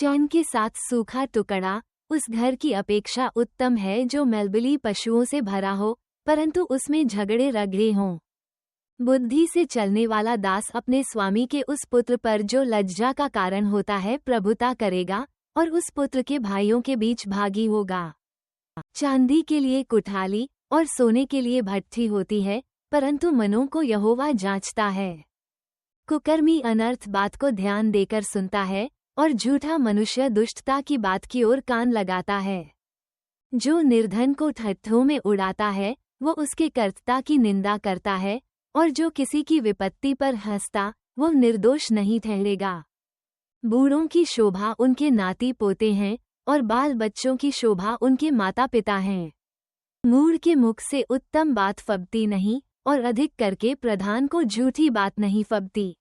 चैन के साथ सूखा टुकड़ा उस घर की अपेक्षा उत्तम है जो मलबली पशुओं से भरा हो, परंतु उसमें झगड़े रगड़े हों। बुद्धि से चलने वाला दास अपने स्वामी के उस पुत्र पर जो लज्जा का कारण होता है प्रभुता करेगा और उस पुत्र के भाइयों के बीच भागी होगा। चांदी के लिए कुठाली और सोने के लिए भट्ठी होती है, परंतु मनों को यहोवा जांचता है। कुकर्मी अनर्थ बात को ध्यान देकर सुनता है और झूठा मनुष्य दुष्टता की बात की ओर कान लगाता है। जो निर्धन को ठट्ठों में उड़ाता है वो उसके कर्तता की निंदा करता है, और जो किसी की विपत्ति पर हंसता वो निर्दोष नहीं ठहरेगा। बूढ़ों की शोभा उनके नाती पोते हैं और बाल बच्चों की शोभा उनके माता पिता हैं। मूढ़ के मुख से उत्तम बात फबती नहीं, और अधिक करके प्रधान को झूठी बात नहीं फबती।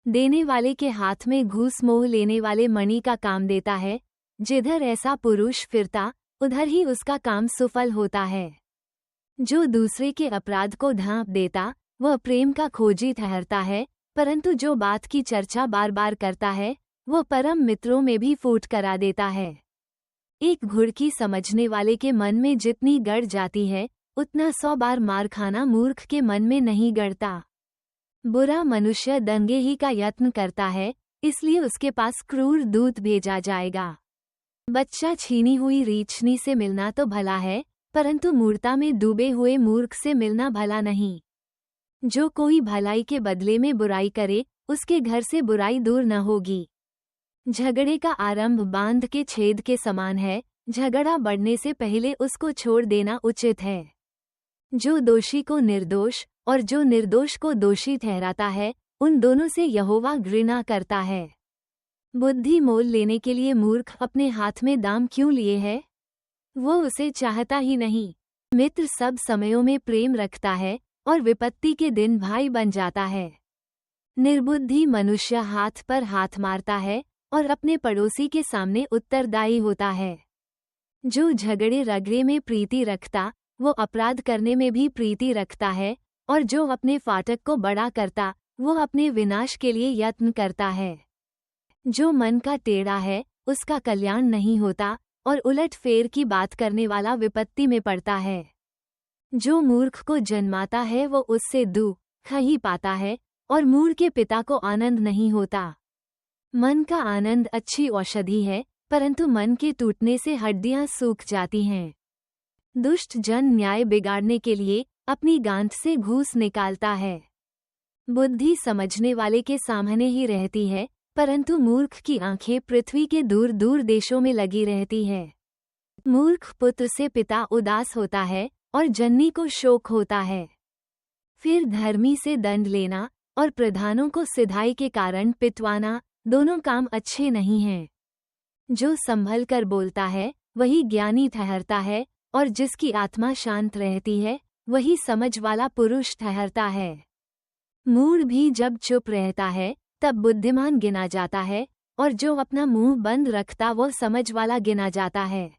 देने वाले के हाथ में घूस मोह लेने वाले मणि का काम देता है। जिधर ऐसा पुरुष फिरता उधर ही उसका काम सुफल होता है। जो दूसरे के अपराध को ढांप देता वह प्रेम का खोजी ठहरता है, परंतु जो बात की चर्चा बार बार करता है वह परम मित्रों में भी फूट करा देता है। एक घुड़की समझने वाले के मन में जितनी गड़ जाती है उतना 100 बार मार खाना मूर्ख के मन में नहीं गड़ता। बुरा मनुष्य दंगे ही का यत्न करता है, इसलिए उसके पास क्रूर दूत भेजा जाएगा। बच्चा छीनी हुई रीछनी से मिलना तो भला है, परंतु मूर्ता में डूबे हुए मूर्ख से मिलना भला नहीं। जो कोई भलाई के बदले में बुराई करे उसके घर से बुराई दूर न होगी। झगड़े का आरंभ बांध के छेद के समान है, झगड़ा बढ़ने से पहले उसको छोड़ देना उचित है। जो दोषी को निर्दोष और जो निर्दोष को दोषी ठहराता है उन दोनों से यहोवा घृणा करता है। बुद्धि मोल लेने के लिए मूर्ख अपने हाथ में दाम क्यों लिए है? वो उसे चाहता ही नहीं। मित्र सब समयों में प्रेम रखता है और विपत्ति के दिन भाई बन जाता है। निर्बुद्धि मनुष्य हाथ पर हाथ मारता है और अपने पड़ोसी के सामने उत्तरदायी होता है। जो झगड़े रगड़े में प्रीति रखता वो अपराध करने में भी प्रीति रखता है, और जो अपने फाटक को बड़ा करता वो अपने विनाश के लिए यत्न करता है। जो मन का टेढ़ा है उसका कल्याण नहीं होता, और उलट फेर की बात करने वाला विपत्ति में पड़ता है। जो मूर्ख को जन्माता है वो उससे दुख ही पाता है, और मूढ़ के पिता को आनंद नहीं होता। मन का आनंद अच्छी औषधि है, परंतु मन के टूटने से हड्डियां सूख जाती हैं। दुष्ट जन न्याय बिगाड़ने के लिए अपनी गांठ से घूस निकालता है। बुद्धि समझने वाले के सामने ही रहती है, परंतु मूर्ख की आंखें पृथ्वी के दूर दूर देशों में लगी रहती है। मूर्ख पुत्र से पिता उदास होता है और जननी को शोक होता है। फिर धर्मी से दंड लेना और प्रधानों को सिधाई के कारण पिटवाना दोनों काम अच्छे नहीं हैं। जो संभल कर बोलता है वही ज्ञानी ठहरता है, और जिसकी आत्मा शांत रहती है वही समझ वाला पुरुष ठहरता है। मूढ़ भी जब चुप रहता है तब बुद्धिमान गिना जाता है, और जो अपना मुंह बंद रखता वो समझ वाला गिना जाता है।